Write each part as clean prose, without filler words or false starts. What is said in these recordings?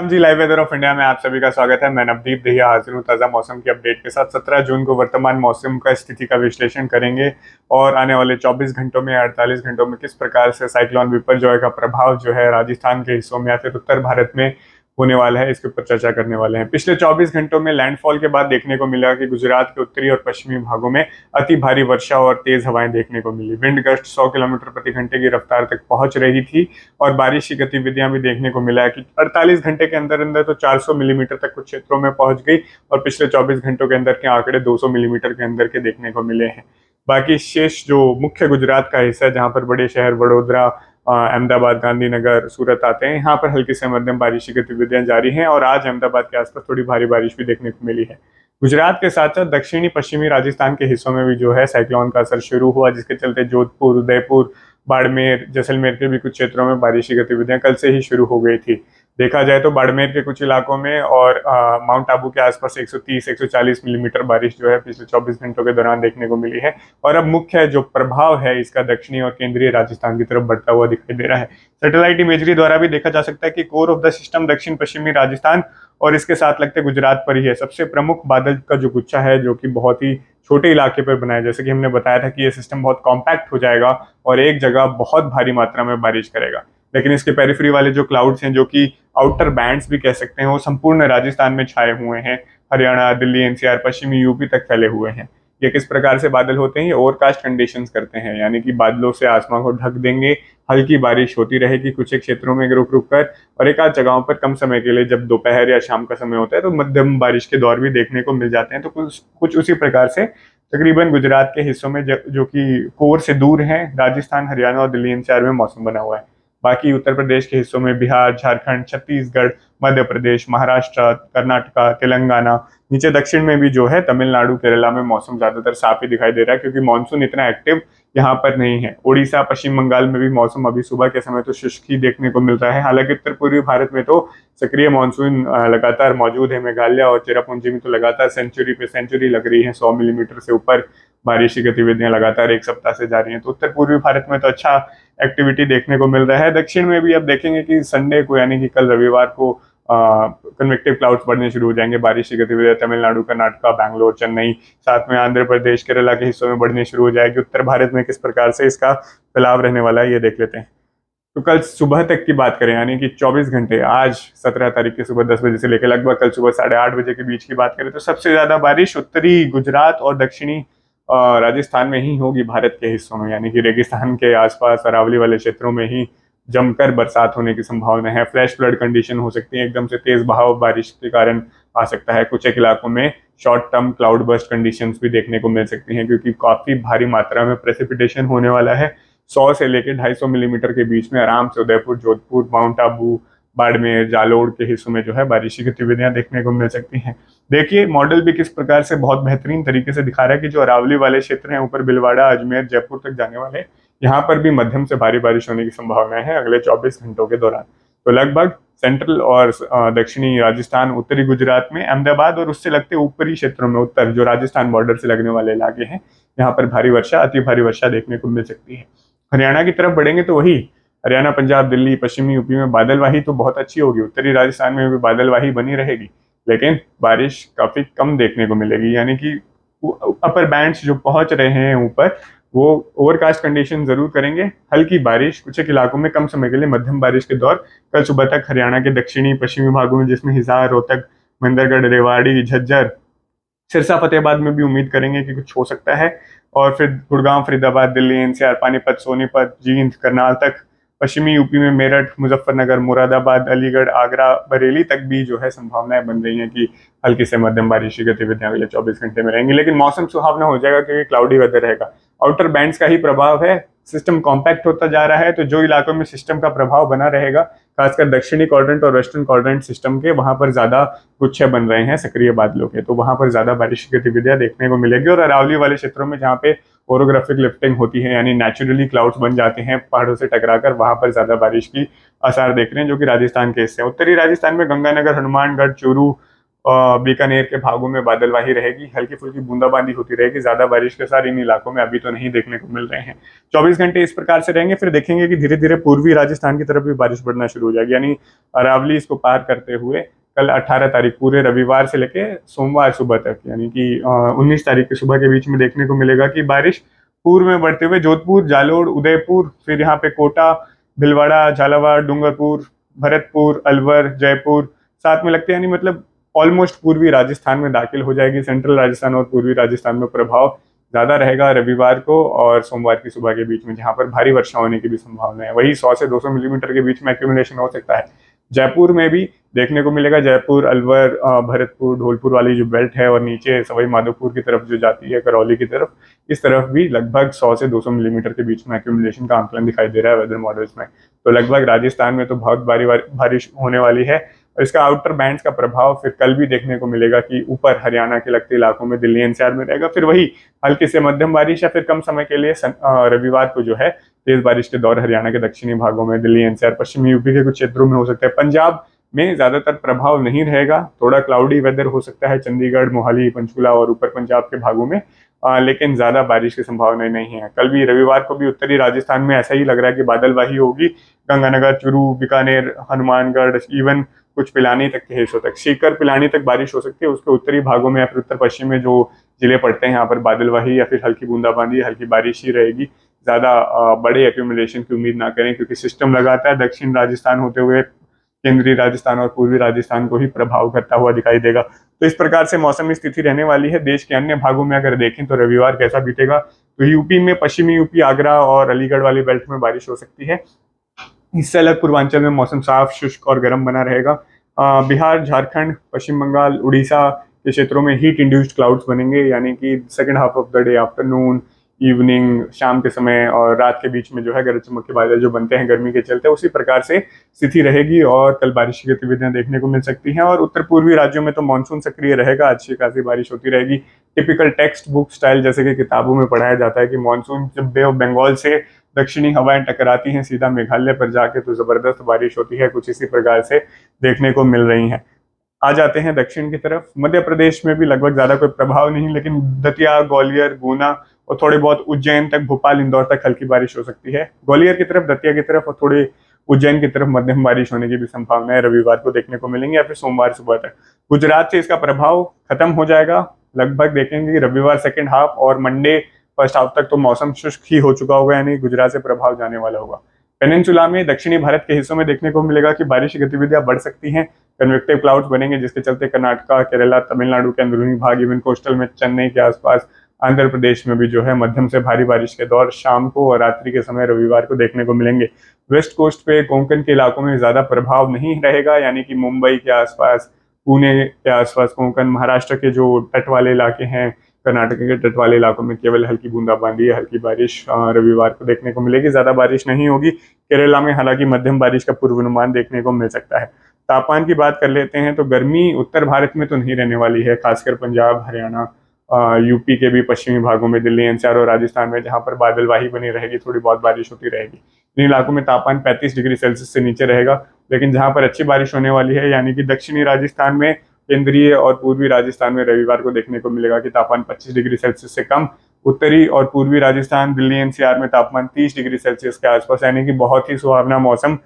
हम जी live weather of India में आप सभी का स्वागत है। मैं नवदीप दहिया हाजिर हूँ ताज़ा मौसम की अपडेट के साथ। 17 जून को वर्तमान मौसम का स्थिति का विश्लेषण करेंगे और आने वाले 24 घंटों में 48 घंटों में किस प्रकार से साइक्लोन बिपरजॉय का प्रभाव जो है राजस्थान के हिस्सों में या फिर उत्तर भारत में होने वाला है, इसके ऊपर चर्चा करने वाले हैं। पिछले 24 घंटों में लैंडफॉल के बाद देखने को मिला कि गुजरात के उत्तरी और पश्चिमी भागों में अति भारी वर्षा और तेज हवाएं देखने को मिली। विंड गस्ट 100 किलोमीटर प्रति घंटे की रफ्तार तक पहुंच रही थी और बारिश की गतिविधियां भी देखने को मिला है कि 48 घंटे के अंदर अंदर तो 400 मिलीमीटर तक कुछ क्षेत्रों में पहुंच गई और पिछले 24 घंटों के अंदर के आंकड़े 200 मिलीमीटर के अंदर के देखने को मिले हैं। बाकी शेष जो मुख्य गुजरात का हिस्सा है, जहां पर बड़े शहर वडोदरा, अहमदाबाद, गांधीनगर, सूरत आते हैं, यहाँ पर हल्की से मध्यम बारिश की गतिविधियां जारी हैं और आज अहमदाबाद के आसपास थोड़ी भारी बारिश भी देखने को मिली है। गुजरात के साथ साथ दक्षिणी पश्चिमी राजस्थान के हिस्सों में भी जो है साइक्लोन का असर शुरू हुआ, जिसके चलते जोधपुर, उदयपुर, बाड़मेर, जैसलमेर के भी कुछ क्षेत्रों में बारिश की गतिविधियां कल से ही शुरू हो गई थी। देखा जाए तो बाड़मेर के कुछ इलाकों में और माउंट आबू के आसपास 130-140 मिलीमीटर बारिश जो है पिछले 24 घंटों के दौरान देखने को मिली है। और अब मुख्य जो प्रभाव है इसका दक्षिणी और केंद्रीय राजस्थान की तरफ बढ़ता हुआ दिखाई दे रहा है। सैटेलाइट इमेजरी द्वारा भी देखा जा सकता है कि कोर ऑफ द सिस्टम दक्षिण पश्चिमी राजस्थान और इसके साथ लगते गुजरात पर ही है। सबसे प्रमुख बादल का जो गुच्छा है, जो कि बहुत ही छोटे इलाके पर बनाया, जैसे कि हमने बताया था कि ये सिस्टम बहुत कॉम्पैक्ट हो जाएगा और एक जगह बहुत भारी मात्रा में बारिश करेगा। लेकिन इसके पेरिफेरी वाले जो क्लाउड्स हैं, जो कि आउटर बैंड्स भी कह सकते हैं, वो संपूर्ण राजस्थान में छाए हुए हैं। हरियाणा, दिल्ली, एनसीआर, पश्चिमी यूपी तक फैले हुए हैं। ये किस प्रकार से बादल होते हैं? ये ओवरकास्ट कंडीशंस करते हैं, यानी कि बादलों से आसमान को ढक देंगे। हल्की बारिश होती रहेगी कुछ एक क्षेत्रों में रुक रुक कर, और एक आध जगहों पर कम समय के लिए, जब दोपहर या शाम का समय होता है, तो मध्यम बारिश के दौर भी देखने को मिल जाते हैं। तो कुछ कुछ उसी प्रकार से तकरीबन गुजरात के हिस्सों में जो कि कोर से दूर हैं, राजस्थान, हरियाणा और दिल्ली एनसीआर में मौसम बना हुआ है। बाकी उत्तर प्रदेश के हिस्सों में बिहार, झारखंड, छत्तीसगढ़, मध्य प्रदेश, महाराष्ट्र, कर्नाटका, तेलंगाना, नीचे दक्षिण में भी जो है तमिलनाडु, केरला में मौसम ज्यादातर साफ ही दिखाई दे रहा है, क्योंकि मानसून इतना एक्टिव यहाँ पर नहीं है। उड़ीसा, पश्चिम बंगाल में भी मौसम अभी सुबह के समय तो शुष्क ही देखने को मिल रहा है। हालांकि उत्तर पूर्वी भारत में तो सक्रिय मानसून लगातार मौजूद है। मेघालय और चेरापूंजी में तो लगातार सेंचुरी पे सेंचुरी लग रही है। 100 मिलीमीटर से ऊपर बारिश की गतिविधियां लगातार एक सप्ताह से जारी हैं। तो उत्तर पूर्वी भारत में तो अच्छा एक्टिविटी देखने को मिल रहा है। दक्षिण में भी अब देखेंगे कि संडे को, यानी कि कल रविवार को, कन्वेक्टिव क्लाउड्स बढ़ने शुरू हो जाएंगे। बारिश की गतिविधियां तमिलनाडु, कर्नाटका, बैंगलोर, चेन्नई, साथ में आंध्र प्रदेश, केरला के हिस्सों में बढ़ने शुरू हो जाएगी। उत्तर भारत में किस प्रकार से इसका फैलाव रहने वाला है, ये देख लेते हैं। तो कल सुबह तक की बात करें, यानी कि 24 घंटे, आज 17 तारीख की सुबह 10 बजे से लेकर लगभग कल सुबह 8:30 बजे के बीच की बात करें, तो सबसे ज्यादा बारिश उत्तरी गुजरात और दक्षिणी राजस्थान में ही होगी, भारत के हिस्सों में, यानी कि रेगिस्तान के आसपास, अरावली वाले क्षेत्रों में ही जमकर बरसात होने की संभावना है। फ्लैश फ्लड कंडीशन हो सकती है, एकदम से तेज बहाव बारिश के कारण आ सकता है। कुछ एक इलाकों में short term cloud burst conditions भी देखने को मिल सकती हैं, क्योंकि काफी भारी मात्रा में प्रेसिपिटेशन होने वाला है। 100 से लेकर 250 मिलीमीटर के बीच में आराम से उदयपुर, जोधपुर, माउंट आबू, बाड़मेर, जालोर के हिस्सों में जो है बारिशी गतिविधियां देखने को मिल सकती हैं। देखिए मॉडल भी किस प्रकार से बहुत बेहतरीन तरीके से दिखा रहा है कि जो अरावली वाले क्षेत्र हैं, ऊपर बिलवाड़ा, अजमेर, जयपुर तक जाने वाले, यहाँ पर भी मध्यम से भारी बारिश होने की संभावना है अगले 24 घंटों के दौरान। तो लगभग सेंट्रल और दक्षिणी राजस्थान, उत्तरी गुजरात में, अहमदाबाद और उससे लगते ऊपरी क्षेत्रों में, उत्तर जो राजस्थान बॉर्डर से लगने वाले इलाके हैं, यहाँ पर भारी वर्षा, अति भारी वर्षा देखने को मिल सकती है। हरियाणा की तरफ बढ़ेंगे तो वही हरियाणा, पंजाब, दिल्ली, पश्चिमी यूपी में बादलवाही तो बहुत अच्छी होगी। उत्तरी राजस्थान में भी बादलवाही बनी रहेगी, लेकिन बारिश काफी कम देखने को मिलेगी। यानी कि अपर बैंड्स जो पहुंच रहे हैं ऊपर, वो ओवरकास्ट कंडीशन जरूर करेंगे। हल्की बारिश कुछ एक इलाकों में कम समय के लिए, मध्यम बारिश के दौर कल सुबह तक हरियाणा के दक्षिणी पश्चिमी भागों में, जिसमें हिसार, रोहतक, मंदरगढ़, रेवाड़ी, झज्जर, सिरसा, फतेहाबाद में भी उम्मीद करेंगे कि कुछ हो सकता है। और फिर गुड़गांव, फरीदाबाद, दिल्ली एनसीआर, पानीपत, सोनीपत, जींद, करनाल तक, पश्चिमी यूपी में मेरठ, मुजफ्फरनगर, मुरादाबाद, अलीगढ़, आगरा, बरेली तक भी जो है संभावनाएं बन रही हैं कि हल्की से मध्यम बारिश की गतिविधियां अगले 24 घंटे में रहेंगी। लेकिन मौसम सुहावना हो जाएगा, क्योंकि क्लाउडी वेदर रहेगा। आउटर बैंड्स का ही प्रभाव है, सिस्टम कॉम्पैक्ट होता जा रहा है, तो जो इलाकों में सिस्टम का प्रभाव बना रहेगा, खासकर दक्षिणी क्वाड्रेंट और वेस्टर्न क्वाड्रेंट सिस्टम के, वहां पर ज्यादा गुच्छे बन रहे हैं सक्रिय बादलों के, तो वहां पर ज्यादा बारिश की गतिविधियां देखने को मिलेगी। और अरावली वाले क्षेत्रों में, जहाँ पे ओरोग्राफिक लिफ्टिंग होती है, यानी नेचुरली क्लाउड्स बन जाते हैं पहाड़ों से टकराकर, वहां पर ज्यादा बारिश की आसार देख रहे हैं, जो कि राजस्थान के हिस्से हैं। उत्तरी राजस्थान में गंगानगर, हनुमानगढ़, चूरू, बीकानेर के भागों में बादलवाही रहेगी, हल्की फुल्की बूंदाबांदी होती रहेगी, ज्यादा बारिश के साथ इन इलाकों में अभी तो नहीं देखने को मिल रहे हैं। 24 घंटे इस प्रकार से रहेंगे, फिर देखेंगे कि धीरे धीरे पूर्वी राजस्थान की तरफ भी बारिश बढ़ना शुरू हो जाएगी, यानी अरावली इसको पार करते हुए कल 18 तारीख पूरे रविवार से लेके सोमवार सुबह तक, यानी कि 19 तारीख की सुबह के बीच में देखने को मिलेगा कि बारिश पूर्व में बढ़ते हुए जोधपुर, जालोर, उदयपुर, फिर यहाँ पे कोटा, भिलवाड़ा, झालावाड़, डूंगरपुर, भरतपुर, अलवर, जयपुर साथ में लगते हैं, यानी मतलब ऑलमोस्ट पूर्वी राजस्थान में दाखिल हो जाएगी। सेंट्रल राजस्थान और पूर्वी राजस्थान में प्रभाव ज्यादा रहेगा रविवार को और सोमवार की सुबह के बीच में, जहां पर भारी वर्षा होने की भी संभावना है। वही 100 से 200 मिलीमीटर के बीच में एक्यूमुलेशन हो सकता है। जयपुर में भी देखने को मिलेगा, जयपुर, अलवर, भरतपुर, धौलपुर वाली जो बेल्ट है और नीचे सवाई माधोपुर की तरफ जो जाती है करौली की तरफ, इस तरफ भी लगभग 100 से 200 मिलीमीटर के बीच में एक्यूमुलेशन का आंकलन दिखाई दे रहा है वेदर मॉडल्स में। तो लगभग राजस्थान में तो बहुत भारी बारिश होने वाली है और इसका आउटर बैंड्स का प्रभाव फिर कल भी देखने को मिलेगा कि ऊपर हरियाणा के लगते इलाकों में, दिल्ली एनसीआर में रहेगा। फिर वही हल्की से मध्यम बारिश या फिर कम समय के लिए रविवार को जो है तेज बारिश के दौर हरियाणा के दक्षिणी भागों में, दिल्ली एनसीआर, पश्चिमी यूपी के कुछ क्षेत्रों में हो सकता है। पंजाब में ज्यादातर प्रभाव नहीं रहेगा, थोड़ा क्लाउडी वेदर हो सकता है चंडीगढ़, मोहाली, पंचकुला और ऊपर पंजाब के भागों में, लेकिन ज्यादा बारिश की संभावना नहीं है। कल भी रविवार को भी उत्तरी राजस्थान में ऐसा ही लग रहा है कि बादलवाही होगी, गंगानगर, चूरू, बीकानेर, हनुमानगढ़, इवन कुछ पिलानी तक के हिस्सों तक, सीकर पिलानी तक बारिश हो सकती है। उसके उत्तरी भागों में या फिर उत्तर पश्चिम में जो जिले पड़ते हैं यहाँ पर बादलवाही या फिर हल्की बूंदाबांदी, हल्की बारिश ही रहेगी। ज्यादा बड़े एक्यूमुलेशन की उम्मीद ना करें, क्योंकि सिस्टम लगातार दक्षिण राजस्थान होते हुए केंद्रीय राजस्थान और पूर्वी राजस्थान को ही प्रभाव करता हुआ दिखाई देगा। तो इस प्रकार से मौसमी स्थिति रहने वाली है। देश के अन्य भागों में अगर देखें तो रविवार कैसा बीतेगा, तो यूपी में, पश्चिमी यूपी, आगरा और अलीगढ़ वाली बेल्ट में बारिश हो सकती है। इससे अलग पूर्वांचल में मौसम साफ, शुष्क और गर्म बना रहेगा। बिहार, झारखंड, पश्चिम बंगाल, उड़ीसा के क्षेत्रों में हीट इंड्यूस्ड क्लाउड्स बनेंगे, यानी कि second half of the day, afternoon, evening, शाम के समय और रात के बीच में जो है गरज चमक के बादल जो बनते हैं गर्मी के चलते, उसी प्रकार से स्थिति रहेगी और कल बारिश की गतिविधियां देखने को मिल सकती हैं। और उत्तर पूर्वी राज्यों में तो मानसून सक्रिय रहेगा, अच्छी खासी बारिश होती रहेगी। टिपिकल टेक्स्ट बुक स्टाइल, जैसे कि किताबों में पढ़ाया जाता है कि मानसून जब बे ऑफ बंगाल से दक्षिणी हवाएं टकराती हैं सीधा मेघालय पर जाके, तो जबरदस्त बारिश होती है। कुछ इसी प्रकार से देखने को मिल रही है। आ जाते हैं दक्षिण की तरफ। मध्य प्रदेश में भी लगभग ज्यादा कोई प्रभाव नहीं, लेकिन दतिया, ग्वालियर, गुना और थोड़े बहुत उज्जैन तक, भोपाल, इंदौर तक हल्की बारिश हो सकती है। ग्वालियर की तरफ, दतिया की तरफ और थोड़े उज्जैन की तरफ मध्यम बारिश होने की भी संभावना है, रविवार को देखने को मिलेंगे या फिर सोमवार सुबह तक। गुजरात से इसका प्रभाव खत्म हो जाएगा, लगभग देखेंगे रविवार सेकेंड हाफ और मंडे फर्स्ट हाफ तक तो मौसम शुष्क ही हो चुका होगा, यानी गुजरात से प्रभाव जाने वाला होगा। पेनिनसुला में, दक्षिणी भारत के हिस्सों में देखने को मिलेगा कि बारिश की गतिविधियां बढ़ सकती हैं। कन्वेक्टिव क्लाउड्स बनेंगे, जिसके चलते कर्नाटका, केरला, तमिलनाडु के अंदरूनी भाग, इवन कोस्टल में चेन्नई के आसपास, आंध्र प्रदेश में भी जो है मध्यम से भारी बारिश के दौर शाम को और रात्रि के समय रविवार को देखने को मिलेंगे। वेस्ट कोस्ट पे, कोंकण के इलाकों में ज्यादा प्रभाव नहीं रहेगा, यानी कि मुंबई के आसपास, पुणे के आसपास, कोंकण, महाराष्ट्र के जो तट वाले इलाके हैं, कर्नाटक के तट वाले इलाकों में केवल हल्की बूंदाबांदी या हल्की बारिश रविवार को देखने को मिलेगी, ज्यादा बारिश नहीं होगी। केरला में हालांकि मध्यम बारिश का पूर्वानुमान देखने को मिल सकता है। तापमान की बात कर लेते हैं तो गर्मी उत्तर भारत में तो नहीं रहने वाली है, खासकर पंजाब, हरियाणा, यूपी के भी पश्चिमी भागों में, दिल्ली एनसीआर और राजस्थान में, जहां पर बादलवाही बनी रहेगी, थोड़ी बहुत बारिश होती रहेगी। इन इलाकों में तापमान 35 डिग्री सेल्सियस से नीचे रहेगा। लेकिन जहां पर अच्छी बारिश होने वाली है, यानी कि दक्षिणी राजस्थान में, केंद्रीय और पूर्वी राजस्थान में रविवार को देखने को मिलेगा कि तापमान 25 डिग्री सेल्सियस से कम। उत्तरी और पूर्वी राजस्थान, दिल्ली एनसीआर में तापमान 30 डिग्री सेल्सियस के आसपास, यानी कि बहुत ही सुहावना मौसम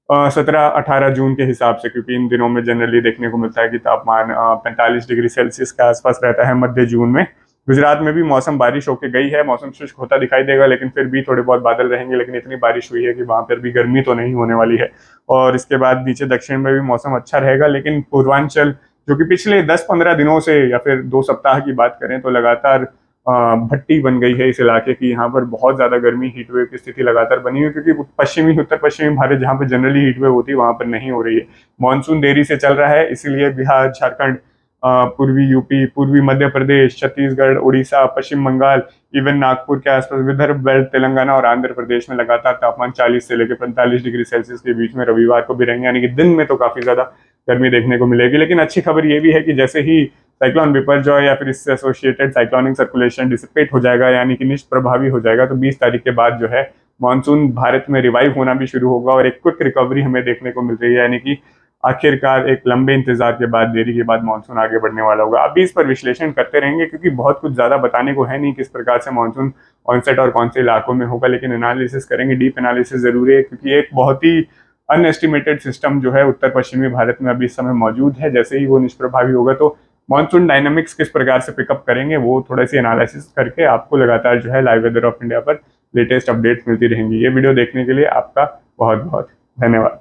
17-18 जून के हिसाब से, क्योंकि इन दिनों में जनरली देखने को मिलता है कि तापमान 45 डिग्री सेल्सियस के आसपास रहता है मध्य जून में। गुजरात में भी मौसम बारिश होके गई है, मौसम शुष्क होता दिखाई देगा, लेकिन फिर भी थोड़े बहुत बादल रहेंगे। लेकिन इतनी बारिश हुई है कि वहां पर भी गर्मी तो नहीं होने वाली है। और इसके बाद नीचे दक्षिण में भी मौसम अच्छा रहेगा, लेकिन पूर्वांचल, जो कि पिछले 10-15 दिनों से या फिर 2 सप्ताह की बात करें तो लगातार भट्टी बन गई है इस इलाके की। यहाँ पर बहुत ज्यादा गर्मी, हीट वेव की स्थिति लगातार बनी हुई, क्योंकि उत्तर पश्चिमी भारत जहाँ पर जनरली हीट वेव होती है वहां पर नहीं हो रही है। मानसून देरी से चल रहा है, इसीलिए बिहार, झारखंड, पूर्वी यूपी, पूर्वी मध्य प्रदेश, छत्तीसगढ़, उड़ीसा, पश्चिम बंगाल, इवन नागपुर के आसपास, विदर्भ बेल्ट, तेलंगाना और आंध्र प्रदेश में लगातार तापमान 40 से लेकर 45 डिग्री सेल्सियस के बीच में रविवार को भी रहेंगे, यानी कि दिन में तो काफी ज्यादा गर्मी देखने को मिलेगी। लेकिन अच्छी खबर ये भी है कि जैसे ही साइक्लोन बिपरजॉय या फिर इससे एसोसिएटेड साइक्लोनिक सर्कुलेशन डिसिपेट हो जाएगा, यानी कि निष्प्रभावी हो जाएगा, तो 20 तारीख के बाद जो है मानसून भारत में रिवाइव होना भी शुरू होगा और एक क्विक रिकवरी हमें देखने को मिल रही है। यानी कि आखिरकार एक लंबे इंतजार के बाद, देरी के बाद मानसून आगे बढ़ने वाला होगा। अभी इस पर विश्लेषण करते रहेंगे क्योंकि बहुत कुछ ज़्यादा बताने को है नहीं किस प्रकार से मानसून ऑनसेट और कौन से इलाकों में होगा, लेकिन एनालिसिस करेंगे। डीप एनालिसिस जरूरी है क्योंकि एक बहुत ही अनएस्टिमेटेड सिस्टम जो है उत्तर पश्चिमी भारत में अभी इस समय मौजूद है। जैसे ही वो निष्प्रभावी होगा तो मानसून डायनामिक्स किस प्रकार से पिकअप करेंगे वो थोड़ा सी एनालिसिस करके आपको लगातार जो है लाइव वेदर ऑफ इंडिया पर लेटेस्ट अपडेट्स मिलती रहेंगी। ये वीडियो देखने के लिए आपका बहुत बहुत धन्यवाद।